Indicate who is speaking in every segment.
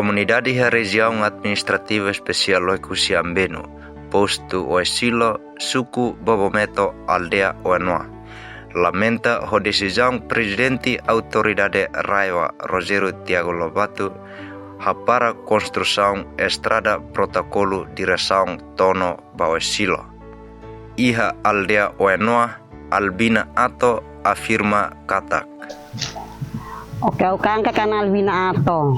Speaker 1: Comunidade e região administrativa especial Oikusiambeno, posto Oesilo, suku Bobometo, aldea Oenoa. Lamenta a decisão presidente autoridade Raiva Rogério Tiago Lobato para construção estrada protocolo direção Tono Bauesilo. Iha aldea Oenoa, Albina Ato afirma katak.
Speaker 2: Oke, angka kan Albina Ato.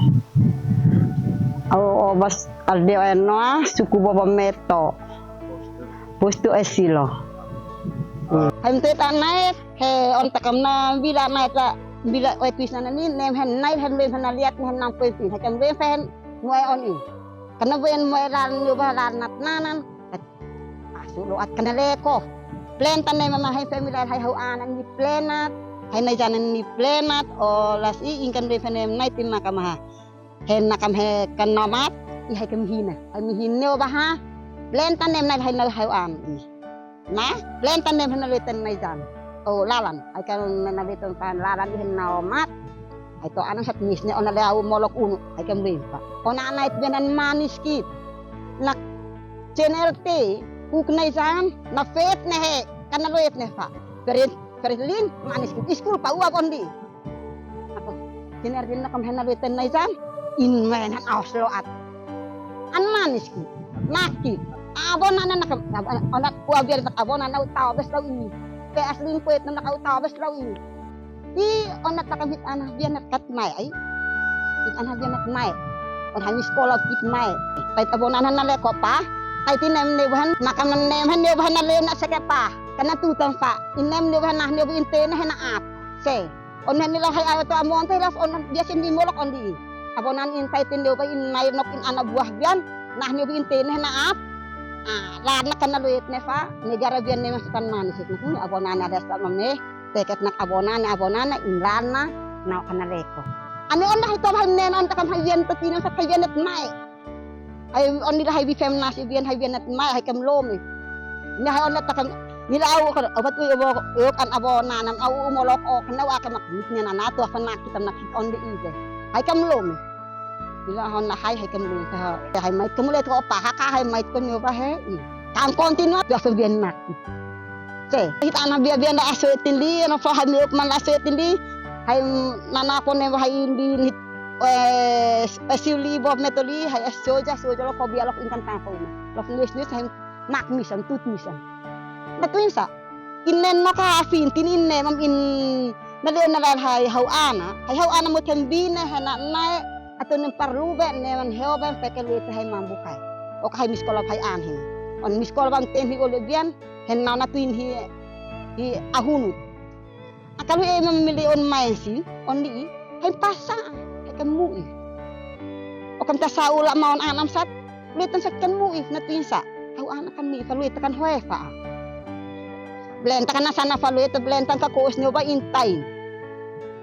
Speaker 2: Bas aldea Oenoa, suku Bobometo, posto Esilo. Hamte naik, on takamna bila naik la bila wetwis na ni nem hen naik hen len hen liat hen nang peti hakam len fen muai on i kana wen muai ran yo balan nat nanan asulo at kana leko plan tan nem ma hay family hay hau anan ni planat hay nay janan ni planat o las i ingkan len fen nem naik tin nakama hen nakam he kan nomat i hay kam hina hay mi hinne baha plan tan nem naik hay na hau an nah, plan tan nem hanalitan na jan. O lalan, ay kan nalitan pan lalan hin naomat. Ay to anang satmis ni ona law molok uno ay kam limpa. Ona anay bianan maniskit. Nak CNLT uknay jan na fet na he kanaloyet ne fa. Perin maniskit school pa uwag ondi. Ako CNLT na kam hanalitan na jan in men han auslo at an maniskit. Nakit abonan na anak kuah biar tak abonan na utaw bes law ini pe aslin puet na nakauta bes law ini di onak takamit anak biar nak kat mai ai it anak biar nak mai on hamis sekolah kit mai pait abonan na leko pa ai tinem ne bahan nakam nem han ne bahan na le na sekepa kana tu tampa inem ne bahan nah ne inte na hena ap se on hen lo hay ato amon te las on dia sin di molok on di abonan intai tinde ba in nai nok in anak buah bian nah ne inte na hena ap lana kan naluit nefa negara bian ne masukan manis na abonan ada sama me teket nak abonan inlana na kanaleko ani on dah ito hanen on takam hayen to tino sa hayen at mai ay on nila hay bifem nas bian hayen at mai hay kam lomi ni hay on takam nila aw ko obat ko yok an abonan am aw umolok ok na wa ka makit ni na nato fa nakita nakit on di ide hay kam lomi bila hon na hay kam lu ta hay mai kemulet ko pa ha ka hay mai ko ni ba he kan continue ya so bien nak se kita na bia bia na asetin li na fa hay man asetin li hay nana ko ne hay indi specially bob metoli hay soja lo ko bia lo inkan ta ko lo nis hay nak mission tut mission na tuin sa inen maka afin tinin ne mam in na le na hay hau ana mo tembina hana na atau nemparlube neman heoben pekelu hay mambukai o hay miskola hay anhin on miskola bang tenhi olebian hen nana tuin hi ahunut akalu e memilih on maisi on di hay pasa hay kemui o kam tasaula maon anam sat luitan sak kemui na tuin sa hau anak kan mi faluit kan hoefa blenta kana sana faluit blenta ka koos nyo ba intain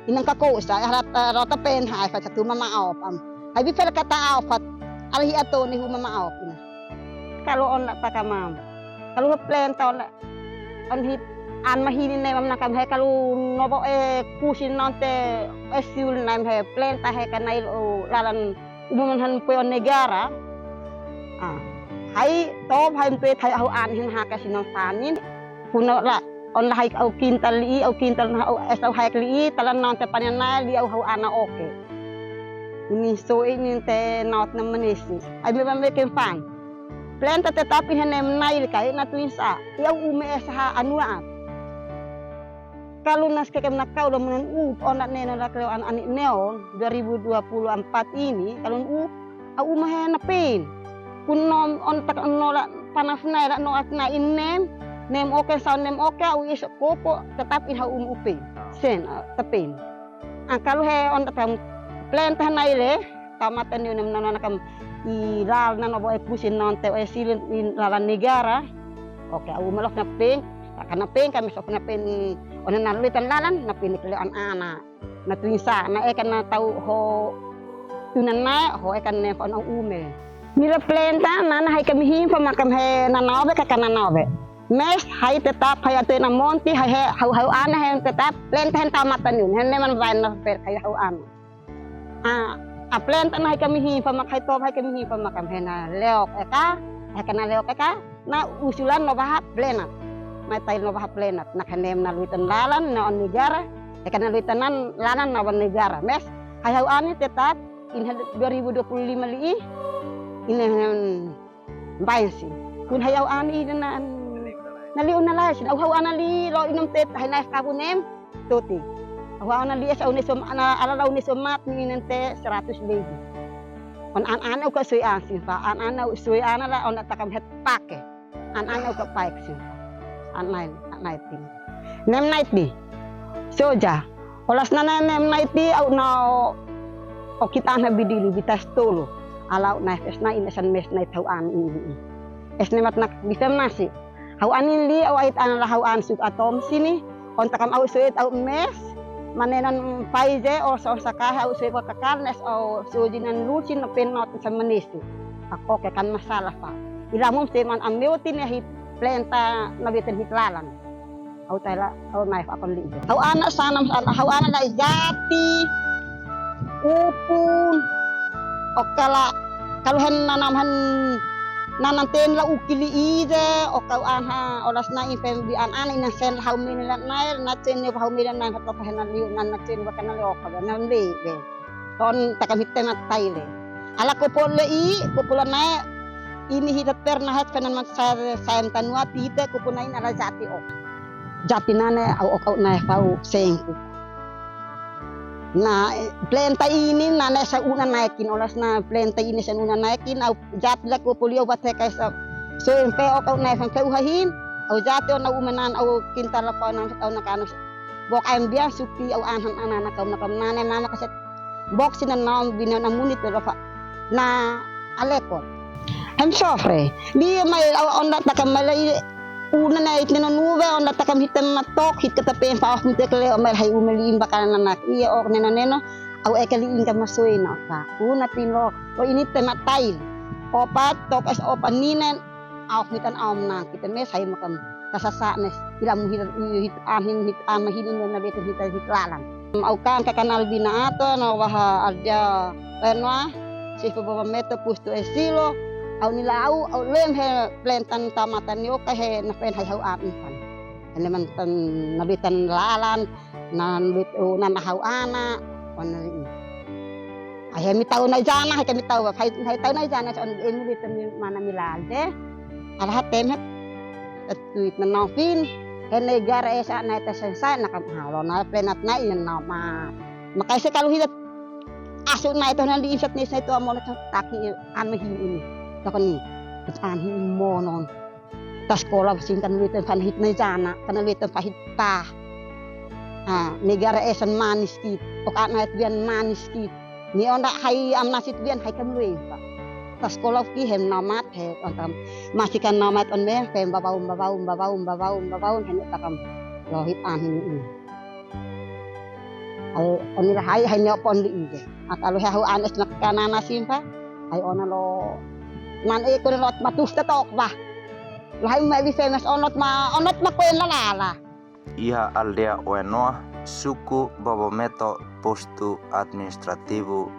Speaker 2: inang kakusa rata pen hay fa satu mama op hay bi fel kata op alhi ato ni mama op ina kalau on ta kamam kalau plan ta on hit an mahini ne mam nakam hay kalau nobo kusin nante esul nam hay plan ta hay kanai lalan umuman han peon negara hay to hay pe thai au an hin ha ka sinon sanin puno la on hay au kintal na au hay li talan non te panana li au ana oke ini so ini te not na manisi ay mi ban mekin fan plan ta tetap in nem nail kai na tuinsa iau ume sa anua kalau nas kekem nakau lo menen on na nena la kleo an neon 2024 ini kalau au mah na pin kun on tak no la panafna la no atna inem nem oke sound nem oke au is kopo tetap in hau upe sen tapin kalau he on tatam plan tanai le tamatan ni nem nana kam ilal nana boy pusin non te silin in lalan negara oke au melok na ping kana ping kami sok na pin onan naluitan lalan na pin klean ana na tuinsa na kan na tau ho tunan na ho kan ne on ume mila plan ta nana hay kami him pamakam he nanawe ka kananawe mes hay tetap hay ato na monti hay hau ana hay tetap plan ten tamatan yun hen man van na per hay hau ana Aplen tanah kami himpa makai top hai kami himpa makam hena leok eka kena leok eka na usulan no bahap plenat mai tai no bahap plenat na kanem na luitan lalan na on negara kena luitanan lanan na on negara mes hayau ani tetap in 2025 li in bain si kun hayau ani na naliun na lai sin au ana li lo inom tet hay na kabunem tuti au ana li sa unisom ana ala unisom mat ni nente 100 lebih on an ko sui asin fa an sui ana la on takam het pake an ko paik sin an night nem night di soja olas nana nem night di au na o kita na bidili bitas tolo ala na es na inasan mes na tau an ini es nemat nak bisa nasi hau anin li await an la hau an suk atom sini on takam au suit au mes manenan paize o so sakah au suit kakar nes o sujinan lusin na penot sa manisi ako ke kan masalah pa ilamom seman ameutin ya hit plenta nabitan hitlalan au tala au naif akon li hau anak sanam hau anak la jati upun okala kaluhan nanam ten la ukili ide o kau anha olas na infem di an ina sen hau min la nair na ten yo hau min na to hena liu nan na ten bakana le o ka na le be ton takam hitem taile ala ko pol le I ko pol na ini hidat per na hat kanan mat sa saem tanwa tite ko punain ala jati o jati nane au kau na fau sengku na plenta ini nane sa una naikin olas na plenta ini sa una naikin au jat la ko polio bate kay sa so empe o kau na fan kau hahin au jati o na umanan au kinta la ko na tau na kanu bok am dia suki au anhan anana kau na kam nane mama kaset bok sinan na binan na munit pero fa na aleko hem sofre di may au on ta kam malai una na itno nuwe on ta kam hitam matok hit katapen pa ako kle o hay umelim bakalan anak iya or neno au ekali inga masoy na ka una pino o init matay opat tok as opan ninen au mitan am na kita mes hay makam kasasa nes ilam hit an mahinin na beto hitlalan au kan ka kanal bina ato na waha alja enwa si baba meto pusto esilo au nilau au lem he plantan tamatan yo ka he na pen hay hau apin pan eleman tan nabitan lalan nan bit na hau ana on ay mi taw na jana hay kami taw hay taw na jana on en bitan mana milal de ala hatem at tuit na nofin he negara esa na ta sensa na kam halo na penat na in na ma makaise kalau hidat aso na ito na diisat ni sa ito amo na taki an mahi takon ni an monon tas sekolah singkan witan fan hit na jana kana witan pahit pa negara esan manis kit ok na bian manis kit ni onda hay amnasit bian hay kamwe pa tas sekolah ki hem namat he ontam masikan namat on me pem babaum hen takam lohit an ini ay onira hay ne pon li ide akalo ha anes nak kanana simpa ay ona lo man ko lot matus ta tok ba lahi mai famous onot ma kuen lala
Speaker 1: Iha aldea Oenoa suku Bobometo postu administrativo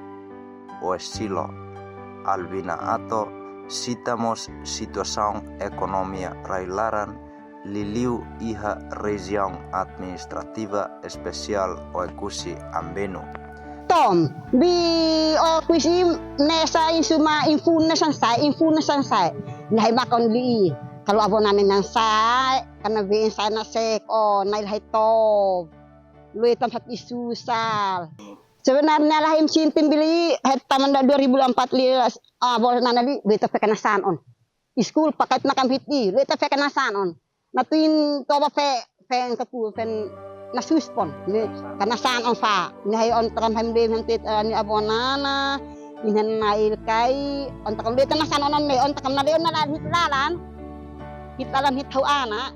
Speaker 1: Oesilo Albina ato citamos situação economia railaran liliu iha região administrativa especial Oekusi Ambenu
Speaker 2: Tom bi kuisi nesa insuma infuna sansai lahi makon li kalau abonanin ng sai kana bi sai na sek o nail hay to lui tempat isusal sebenarnya lahim sintin bili het taman 2004 li abol nanali lui ta fekanasan on school pakat na kamhiti lui ta fekanasan on natuin to ba fen kapu fen na suspon ni kanasan on fa ni hay on takam hambe hantit ni abonana inhan nail kai on takam lui kanasan on me on takam na leon na hitlalan hitaw ana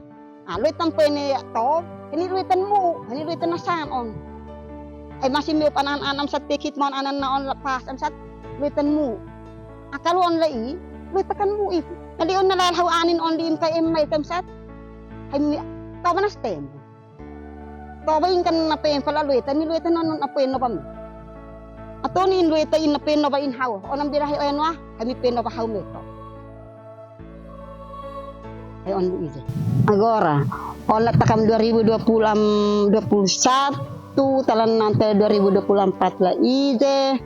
Speaker 2: lui tampe ni to ini lui tanmu ini lui tanasan on ay masih may panan-anam sa tikit mon anan na on lapas am sat lui tanmu akalon lai lui takan mu if nalion na lalhaw anin on lim kay may kamsat ay tawanas tem Tawain kan na pen pala lui tan apoy no pam Ato ni lueta in peno ba in hau. Onam birahi o enwa, kami peno ba hau meto. Ay on ize. Agora, on takam 2021 talan nanti 2024 la ize,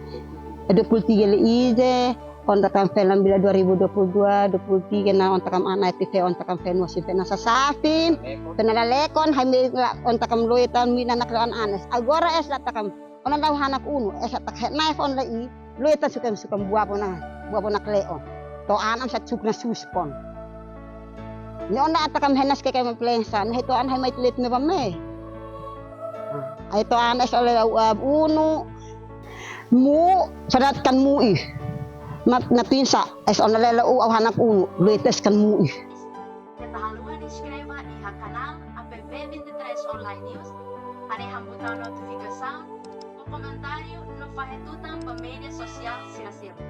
Speaker 2: 23 la ize, on takam film bila 2022, 23 na on takam anak TV on takam film wasi pena sasafin, pena lekon, hami on takam luetan mina naklaan anes. Agora es la takam onan daw hanak uno, es tak knife on la i, luetan sukam buah po na kleon. To anam sa tsuk na suspon. Ni onda atakam henas ke kay maplensa, na ito an hay may tulit me pame. Ay to an es ole uno mu sadat kan mu ih. Na pinsa es on lela aw hanak uno, luetes kan mu ih.
Speaker 3: Ketahaluan inskreba iha kanal APP23 Online News, anehang butang notifikasyon o komentaryo no pahetutan pa media sosial sila-sila.